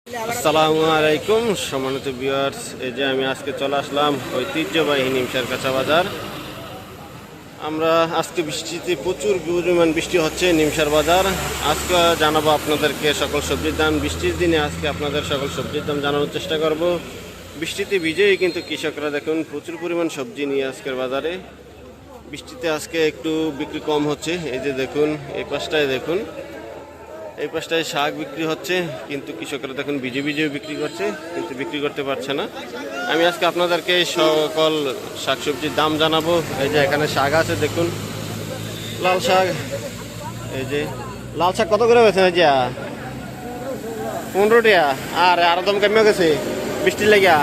আসসালামু আলাইকুম সম্মানিত ভিউয়ার্স, এই যে আমি আজকে চলে আসলাম ঐতিহ্যবাহী নিমসার কাঁচা বাজার। আমরা আজকে বৃষ্টিতে প্রচুর পরিমাণ বৃষ্টি হচ্ছে নিমসার বাজার। আজকে জানাবো আপনাদেরকে সকল সবজির দাম। বৃষ্টির দিনে আজকে আপনাদের সকল সবজির দাম জানানোর চেষ্টা করব। বৃষ্টিতে ভিজেই কিন্তু কৃষকরা দেখুন প্রচুর পরিমাণ সবজি নিয়ে আজকের বাজারে। বৃষ্টিতে আজকে একটু বিক্রি কম হচ্ছে। এই যে দেখুন, এই পাশটায় দেখুন, এই পাশটায় শাক বিক্রি হচ্ছে, কিন্তু কৃষকরা দেখুন ভিজে ভিজেও বিক্রি করছে, কিন্তু বিক্রি করতে পারছে না। আমি আজকে আপনাদেরকে সকল শাকসবজির দাম জানাবো। এই যে এখানে শাক আছে দেখুন, লাল শাক। এই যে লাল শাক কত করে গেছে? 15 টাকা। আর আরো দাম কমে গেছে বৃষ্টির লেগা।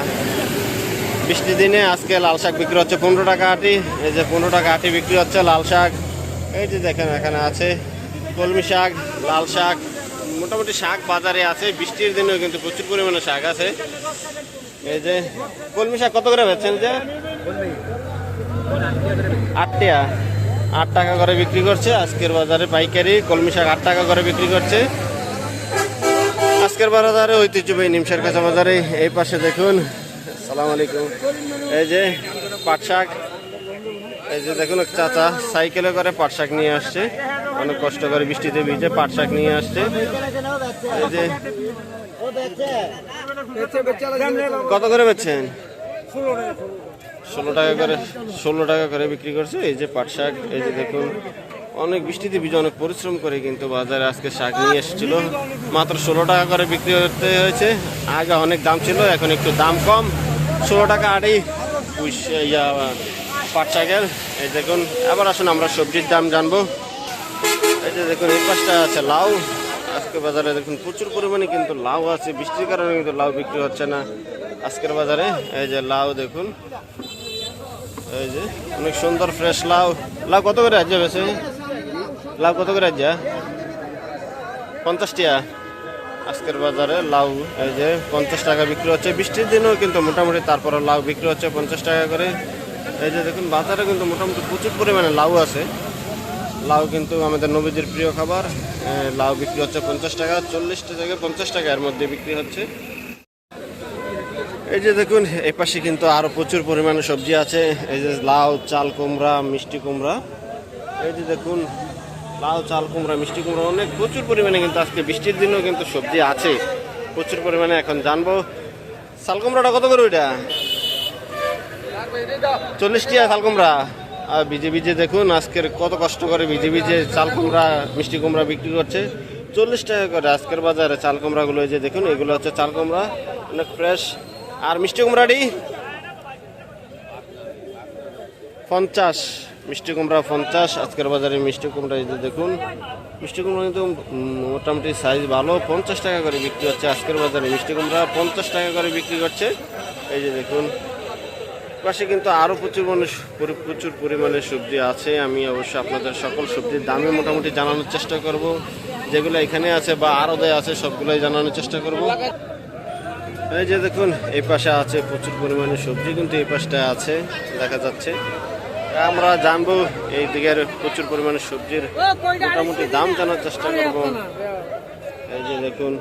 বৃষ্টির দিনে আজকে লাল শাক বিক্রি হচ্ছে 15 টাকা আটি। এই যে 15 টাকা আটি বিক্রি হচ্ছে লাল শাক। এই যে দেখেন এখানে আছে কলমি শাক, লাল শাক, মোটামুটি শাক বাজারে আছে। বৃষ্টির দিনেও কিন্তু প্রচুর পরিমাণে শাক আছে। এই যে কলমি শাক কত করে বেচছেন? যে 8 টাকা, 8 টাকা করে বিক্রি করছে আজকের বাজারে পাইকারি। কলমি শাক 8 টাকা করে বিক্রি করছে আজকের বাজারে ঐতিহ্যবাহী নিমসার কাঁচা বাজারে। এই পাশে দেখুন, আসসালামু আলাইকুম, এই যে পাট শাক। এই যে দেখুন এক চাচা সাইকেলে করে পাট শাক নিয়ে আসছে, অনেক কষ্ট করে বৃষ্টিতে ভিজে পাট শাক নিয়ে আসছে। এই যে কত করে বেচছেন? 16 টাকা করে, 16 টাকা করে বিক্রি করছে এই যে পাট শাক। এই যে দেখুন অনেক বৃষ্টিতে ভিজে অনেক পরিশ্রম করে কিন্তু বাজারে আজকে শাক নিয়ে এসেছিল। মাত্র 16 টাকা করে বিক্রি করতে হয়েছে। আগে অনেক দাম ছিল, এখন একটু দাম কম। 16 টাকা আড়ি পাট শাকের। এই দেখুন, আবার আসুন আমরা সবজির দাম জানবো। এই যে দেখুন এই পাশটা আছে লাউ। আজকে বাজারে দেখুন প্রচুর পরিমাণে কিন্তু লাউ আছে। বৃষ্টির কারণে কিন্তু লাউ বিক্রি হচ্ছে না আজকের বাজারে। এই যে লাউ দেখুন, এই যে অনেক সুন্দর ফ্রেশ লাউ। লাউ কত করে আজ বেছে? লাউ কত করে আজ? 50 টাকা আজকের বাজারে লাউ। এই যে 50 টাকা বিক্রি হচ্ছে। বৃষ্টির দিনেও কিন্তু মোটামুটি তারপরে লাউ বিক্রি হচ্ছে 50 টাকা করে। এই যে দেখুন বাজারে কিন্তু মোটামুটি প্রচুর পরিমাণে লাউ আছে। লাউ কিন্তু আমাদের নবীজির প্রিয় খাবার। লাউ বিক্রি হচ্ছে 50 টাকা, 40 থেকে 50 টাকা এর মধ্যে বিক্রি হচ্ছে। এই যে দেখুন এই পাশে কিন্তু আরো প্রচুর পরিমাণে সবজি আছে। এই যে লাউ, চাল কুমড়া, মিষ্টি কুমড়া। এই যে দেখুন লাউ, চাল কুমড়া, মিষ্টি কুমড়া, অনেক প্রচুর পরিমাণে কিন্তু আজকে বৃষ্টির দিনেও কিন্তু সবজি আছে প্রচুর পরিমাণে। এখন জানবো চাল কুমড়াটা কত করে? ওইটা 40 টাকা চাল কুমড়া। আর ভিজে ভিজে দেখুন আজকের কত কষ্ট করে ভিজে ভিজে চাল কুমড়া, মিষ্টি কুমড়া বিক্রি করছে 40 টাকা করে আজকের বাজারে চাল কুমড়াগুলো। এই যে দেখুন এগুলো হচ্ছে চাল কুমড়া, অনেক ফ্রেশ। আর মিষ্টি কুমড়াটি 50, মিষ্টি কুমড়া 50 আজকের বাজারে মিষ্টি কুমড়া। এই যে দেখুন মিষ্টি কুমড়া কিন্তু মোটামুটি সাইজ ভালো, 50 টাকা করে বিক্রি হচ্ছে আজকের বাজারে। মিষ্টি কুমড়া 50 টাকা করে বিক্রি করছে। এই যে দেখুন পাশে কিন্তু আরও প্রচুর পরিমাণে সবজি আছে। আমি অবশ্যই আপনাদের সকল সবজির দামে মোটামুটি জানানোর চেষ্টা করব। যেগুলো এখানে আছে বা আরও আছে সবগুলোই জানানোর চেষ্টা করব। এই যে দেখুন এই পাশে আছে প্রচুর পরিমাণে সবজি, কিন্তু এই পাশটা আছে দেখা যাচ্ছে। আমরা জানবো এই দিকের প্রচুর পরিমাণে সবজির মোটামুটি দাম জানার চেষ্টা করব। এই যে দেখুন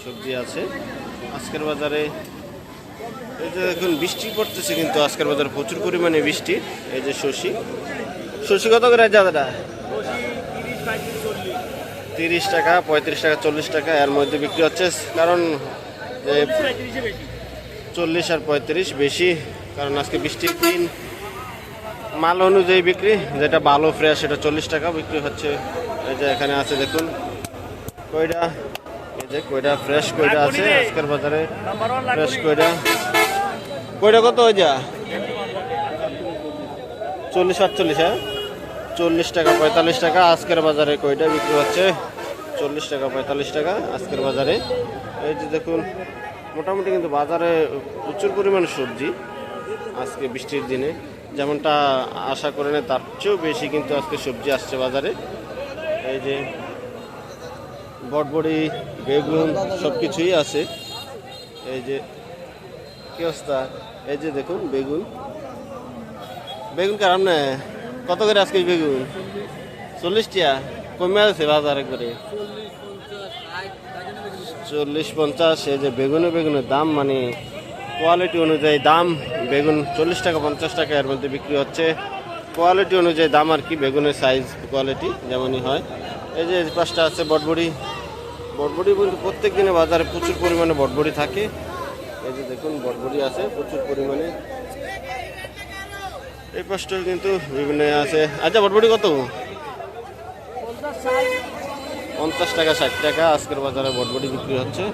সবজি আছে আজকের বাজারে। এই যে দেখুন বৃষ্টি পড়তেছে কিন্তু আজকের বাজারে প্রচুর পরিমাণে বৃষ্টি। এই যে শশি কত করে দাদাটা? 30 টাকা, 35 টাকা, 40 টাকা এর মধ্যে বিক্রি হচ্ছে। কারণ 40 আর 35 বেশি, কারণ আজকে বৃষ্টির দিন। মাল অনুযায়ী বিক্রি, যেটা ভালো ফ্রেশ সেটা 40 টাকা বিক্রি হচ্ছে। এই যে এখানে আছে দেখুন কয়টা, এই যে কয়টা ফ্রেশ কয়টা আছে আজকের বাজারে। ফ্রেশ কয়টা কত? ওই যা 40, 48, হ্যাঁ 40 টাকা, 45 টাকা আজকের বাজারে কয়টা বিক্রি হচ্ছে। 40 টাকা, 45 টাকা আজকের বাজারে। এই যে দেখুন মোটামুটি কিন্তু বাজারে প্রচুর পরিমাণে সবজি আজকে বৃষ্টির দিনে, যেমনটা আশা করে না তার চেয়েও বেশি কিন্তু আজকে সবজি আসছে বাজারে। এই যে বটবড়ি, বেগুন সব কিছুই আছে। এই যে কি অবস্থা? এই যে দেখুন বেগুন কারণ কত করে আজকে বেগুন? 40 টাকা কমে আছে বাজারে করে। 40-50। এই যে বেগুনের দাম মানে কোয়ালিটি অনুযায়ী দাম। বেগুন 40 টাকা 50 টাকা এর মধ্যে বিক্রি হচ্ছে। কোয়ালিটি অনুযায়ী দাম আর কি, বেগুনের সাইজ কোয়ালিটি যেমনই হয়। এই যে পাশটা আছে বটবড়ি কিন্তু প্রত্যেক দিনে বাজারে প্রচুর পরিমাণে বটবড়ি থাকে। এই যে দেখুন বটবড়ি আছে প্রচুর পরিমাণে। এই পাশটাও কিন্তু বিভিন্ন আছে। আচ্ছা বটবড়ি কত? 50 টাকা 60 টাকা আজকের বাজারে বটবড়ি বিক্রি হচ্ছে।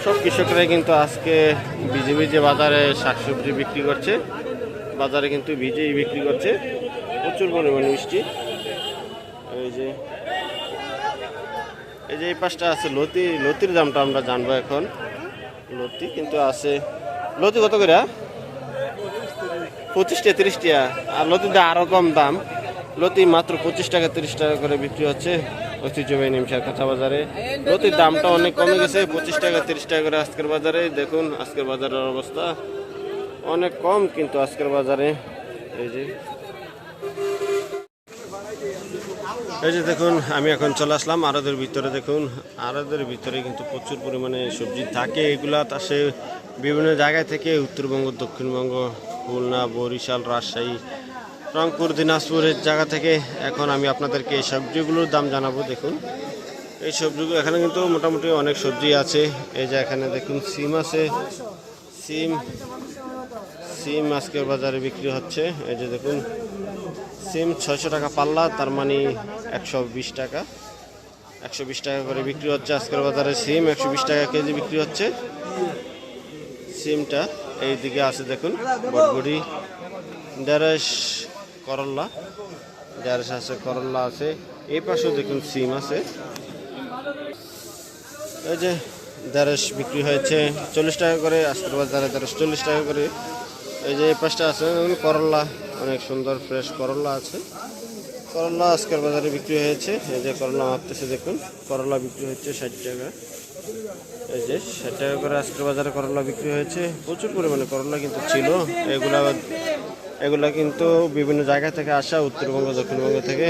সব কৃষকরাই কিন্তু আজকে ভিজে বাজারে শাকসবজি বিক্রি করছে। বাজারে কিন্তু ভিজেই বিক্রি করছে, প্রচুর পরিমাণে মিষ্টি। এই যে এই পাশটা আছে লতির দামটা আমরা জানবো এখন। লতি কিন্তু আছে। লতি কত করে? 25-30 টাকা। আর লতিতে আরো কম দাম। লতি মাত্র 25 টাকা 30 টাকা করে বিক্রি হচ্ছে ঐতিহ্যবাহী নিমসার কাঁচা বাজারে। লতির দামটা অনেক কমে গেছে, 25 টাকা 30 টাকা করে আজকের বাজারে। দেখুন আজকের বাজারের অবস্থা অনেক কম কিন্তু আজকের বাজারে। এই যে দেখুন আমি এখন চলে আসলাম আড়তের ভিতরে। দেখুন আড়তের ভিতরে কিন্তু প্রচুর পরিমাণে সবজি থাকে। এগুলা আসে বিভিন্ন জায়গা থেকে, উত্তরবঙ্গ, দক্ষিণবঙ্গ, খুলনা, বরিশাল, রাজশাহী, রংপুর, দিনাজপুরের জায়গা থেকে। এখন আমি আপনাদেরকে এই সবজিগুলোর দাম জানাবো। দেখুন এই সবজিগুলো এখানে কিন্তু মোটামুটি অনেক সবজি আছে। এই যে এখানে দেখুন সিম আছে। সিম আজকের বাজারে বিক্রি হচ্ছে। এই যে দেখুন সিম 600 টাকা পাল্লা, তার মানে 120 টাকা। 120 টাকা করে বিক্রি হচ্ছে আজকের বাজারে সিম। 120 টাকা কেজি বিক্রি হচ্ছে সিমটা। এই দিকে আছে দেখুন বটবড়ি, ঢেঁড়স, করল্লা। ঢেঁড়স আছে, করল্লা আছে। এই পাশেও দেখুন সিম আছে। এই যে ঢেঁড়স বিক্রি হয়েছে 40 টাকা করে আজকের বাজারে। ঢেঁড়স 40 টাকা করে। এই যে এই পাশটা আছে করল্লা, অনেক সুন্দর ফ্রেশ করল্লা আছে। করল্লা আজকের বাজারে বিক্রি হয়েছে। এই যে করল্লা মাপতেছে দেখুন, করল্লা বিক্রি হচ্ছে 60 টাকা। এই যে 60 টাকা করে আজকের বাজারে করল্লা বিক্রি হয়েছে। প্রচুর পরিমাণে করল্লা কিন্তু ছিল। এগুলা কিন্তু বিভিন্ন জায়গা থেকে আসা, উত্তরবঙ্গ, দক্ষিণবঙ্গ থেকে।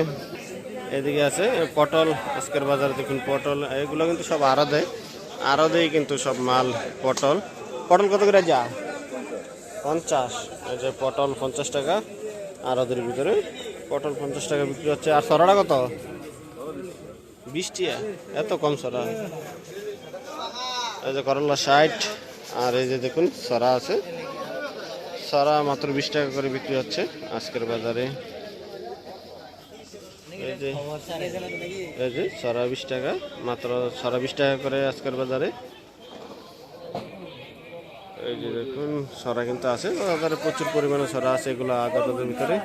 এদিকে আছে পটল আজকের বাজারে। দেখুন পটল, এগুলো কিন্তু সব আড়তেই কিন্তু সব মাল। পটল কত করে যা? 50। এই যে পটল 50 টাকা আড়তের ভিতরে। পটল 50 টাকা বিক্রি হচ্ছে। আর সরাটা কত? 20 টাকা। এত কম সরা? এই যে করলা 60। আর এই যে দেখুন সরা আছে, সরা মাত্র 20 টাকা করে বিক্রি হচ্ছে আজকের বাজারে। এই যে সরা 20 টাকা, মাত্র সরা 20 টাকা করে আজকের বাজারে। এই যে দেখুন সরা কিন্তু আছে বাজারে, প্রচুর পরিমাণে সরা আছে। এগুলো আড়তের ভিতরে।